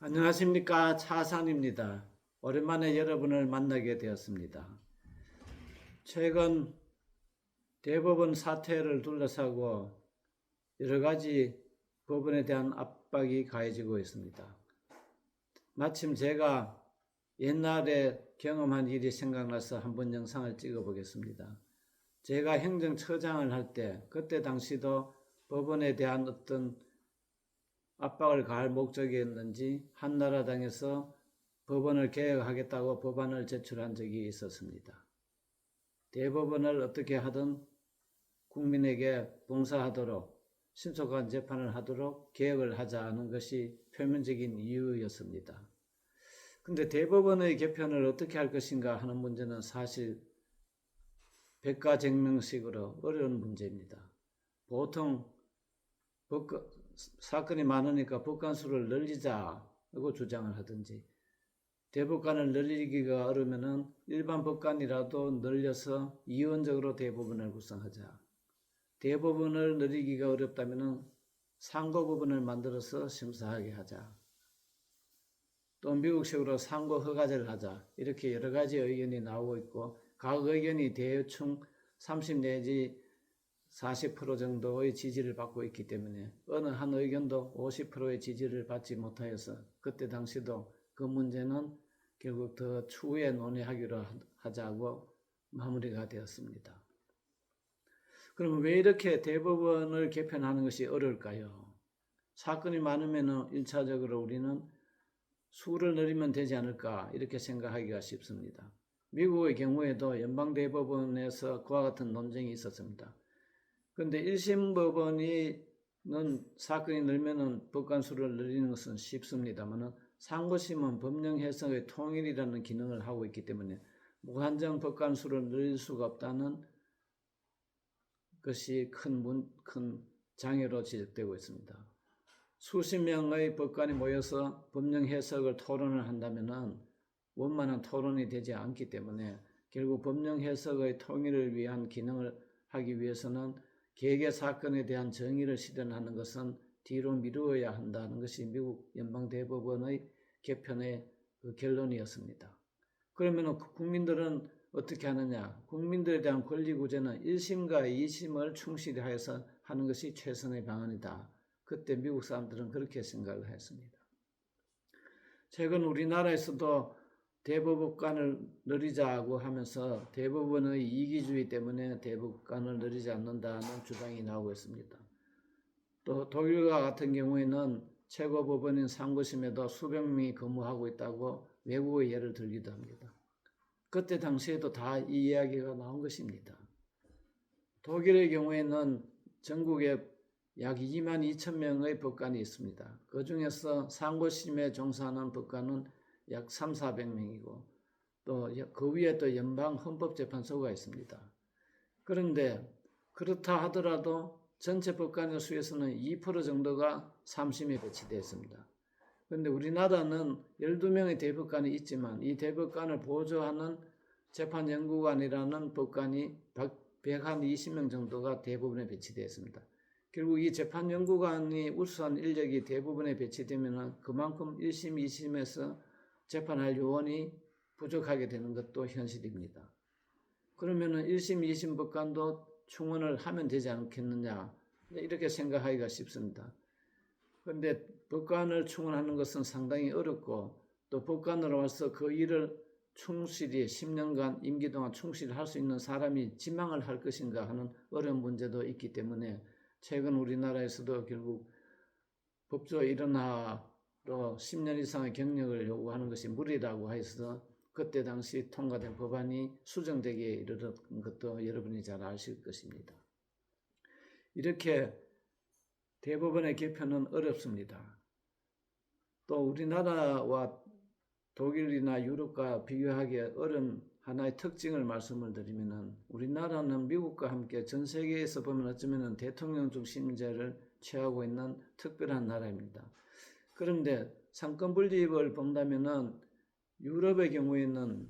안녕하십니까. 차산입니다. 오랜만에 여러분을 만나게 되었습니다. 최근 대법원 사태를 둘러싸고 여러 가지 법원에 대한 압박이 가해지고 있습니다. 마침 제가 옛날에 경험한 일이 생각나서 한번 영상을 찍어 보겠습니다. 제가 행정처장을 할 때 그때 당시도 법원에 대한 어떤 압박을 가할 목적이었는지 한나라당에서 법원을 개혁하겠다고 법안을 제출한 적이 있었습니다. 대법원을 어떻게 하든 국민에게 봉사하도록 신속한 재판을 하도록 개혁을 하자는 것이 표면적인 이유였습니다. 근데 대법원의 개편을 어떻게 할 것인가 하는 문제는 사실 백가쟁명식으로 어려운 문제입니다. 보통 사건이 많으니까 법관수를 늘리자고 주장을 하든지, 대법관을 늘리기가 어려우면은 일반 법관이라도 늘려서 이원적으로 대법원을 구성하자. 대법원을 늘리기가 어렵다면은 상고법원을 만들어서 심사하게 하자. 또 미국식으로 상고 허가제를 하자. 이렇게 여러 가지 의견이 나오고 있고, 각 의견이 대충 30 내지 40% 정도의 지지를 받고 있기 때문에 어느 한 의견도 50%의 지지를 받지 못하여서 그때 당시도 그 문제는 결국 더 추후에 논의하기로 하자고 마무리가 되었습니다. 그럼 왜 이렇게 대법원을 개편하는 것이 어려울까요? 사건이 많으면 1차적으로 우리는 수를 늘리면 되지 않을까 이렇게 생각하기가 쉽습니다. 미국의 경우에도 연방대법원에서 그와 같은 논쟁이 있었습니다. 그런데 1심 법원은 사건이 늘면은 법관 수를 늘리는 것은 쉽습니다만 상고심은 법령 해석의 통일이라는 기능을 하고 있기 때문에 무한정 법관 수를 늘릴 수가 없다는 것이 큰 장애로 지적되고 있습니다. 수십 명의 법관이 모여서 법령 해석을 토론을 한다면 원만한 토론이 되지 않기 때문에 결국 법령 해석의 통일을 위한 기능을 하기 위해서는 개개 사건에 대한 정의를 실현하는 것은 뒤로 미루어야 한다는 것이 미국 연방대법원의 개편의 결론이었습니다. 그러면 국민들은 어떻게 하느냐? 국민들에 대한 권리구제는 1심과 2심을 충실히 하여서 하는 것이 최선의 방안이다. 그때 미국 사람들은 그렇게 생각을 했습니다. 최근 우리나라에서도 대법관을 늘리자고 하면서 대법원의 이기주의 때문에 대법관을 늘리지 않는다는 주장이 나오고 있습니다. 또 독일과 같은 경우에는 최고법원인 상고심에도 수백 명이 근무하고 있다고 외국의 예를 들기도 합니다. 그때 당시에도 다 이 이야기가 나온 것입니다. 독일의 경우에는 전국에 약 2만 2천 명의 법관이 있습니다. 그 중에서 상고심에 종사하는 법관은 약 3, 400명이고 또 그 위에 또 연방헌법재판소가 있습니다. 그런데 그렇다 하더라도 전체 법관의 수에서는 2% 정도가 3심에 배치되어 있습니다. 그런데 우리나라는 12명의 대법관이 있지만 이 대법관을 보조하는 재판연구관이라는 법관이 120명 정도가 대법원에 배치되어 있습니다. 결국 이 재판연구관이 우수한 인력이 대법원에 배치되면 그만큼 1심, 2심에서 재판할 요원이 부족하게 되는 것도 현실입니다. 그러면 1심, 2심 법관도 충원을 하면 되지 않겠느냐 이렇게 생각하기가 쉽습니다. 그런데 법관을 충원하는 것은 상당히 어렵고 또 법관으로서 그 일을 충실히 10년간 임기 동안 충실히 할 수 있는 사람이 지망을 할 것인가 하는 어려운 문제도 있기 때문에 최근 우리나라에서도 결국 법조 일원하로 10년 이상의 경력을 요구하는 것이 무리라고 해서 그때 당시 통과된 법안이 수정되기에 이르렀던 것도 여러분이 잘 아실 것입니다. 이렇게 대법원의 개편은 어렵습니다. 또 우리나라와 독일이나 유럽과 비교하기에 어려운 하나의 특징을 말씀을 드리면 우리나라는 미국과 함께 전 세계에서 보면 어쩌면 대통령 중심제를 취하고 있는 특별한 나라입니다. 그런데 상권 분립을 본다면 유럽의 경우에는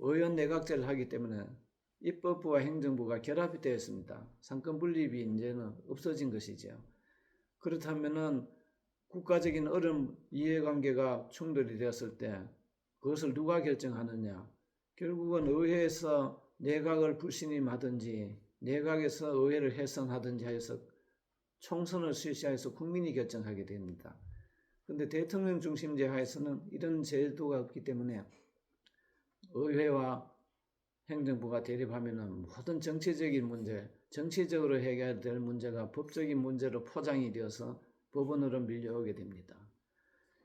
의원 내각제를 하기 때문에 입법부와 행정부가 결합이 되어 있습니다. 상권 분립이 이제는 없어진 것이죠. 그렇다면은 국가적인 어려운 이해관계가 충돌이 되었을 때 그것을 누가 결정하느냐? 결국은 의회에서 내각을 불신임하든지 내각에서 의회를 해산하든지 하여서 총선을 실시하여서 국민이 결정하게 됩니다. 그런데 대통령 중심제 하에서는 이런 제도가 없기 때문에 의회와 행정부가 대립하면은 모든 정치적인 문제, 정치적으로 해결될 문제가 법적인 문제로 포장이 되어서 법원으로 밀려오게 됩니다.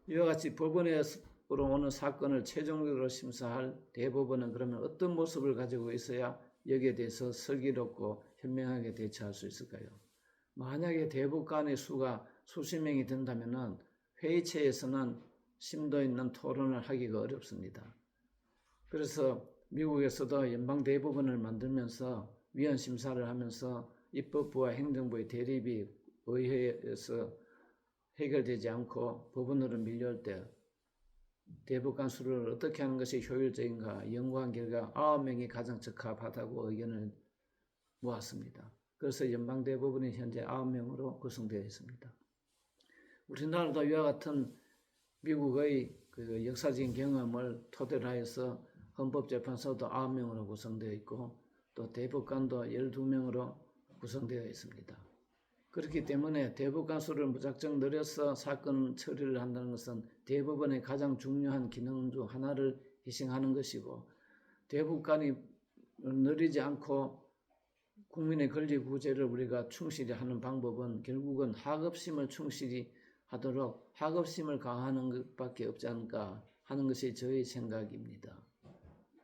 이와 같이 법원으로 오는 사건을 최종적으로 심사할 대법원은 그러면 어떤 모습을 가지고 있어야 여기에 대해서 슬기롭고 현명하게 대처할 수 있을까요? 만약에 대법관의 수가 수십 명이 된다면은 회의체에서는 심도 있는 토론을 하기가 어렵습니다. 그래서 미국에서도 연방대법원을 만들면서 위헌 심사를 하면서 입법부와 행정부의 대립이 의회에서 해결되지 않고 법원으로 밀려올 때 대법관 수를 어떻게 하는 것이 효율적인가 연구한 결과 9명이 가장 적합하다고 의견을 모았습니다. 그래서 연방대법원이 현재 9명으로 구성되어 있습니다. 우리나라도 이와 같은 미국의 그 역사적인 경험을 토대로 하여서 헌법재판소도 9명으로 구성되어 있고 또 대법관도 12명으로 구성되어 있습니다. 그렇기 때문에 대법관 수를 무작정 늘려서 사건 처리를 한다는 것은 대법원의 가장 중요한 기능 중 하나를 희생하는 것이고 대법관이 늘리지 않고 국민의 권리 구제를 우리가 충실히 하는 방법은 결국은 하급심을 충실히 하도록 하급심을 강화하는 것밖에 없지 않을까 하는 것이 저의 생각입니다.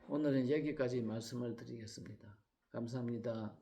오늘은 여기까지 말씀을 드리겠습니다. 감사합니다.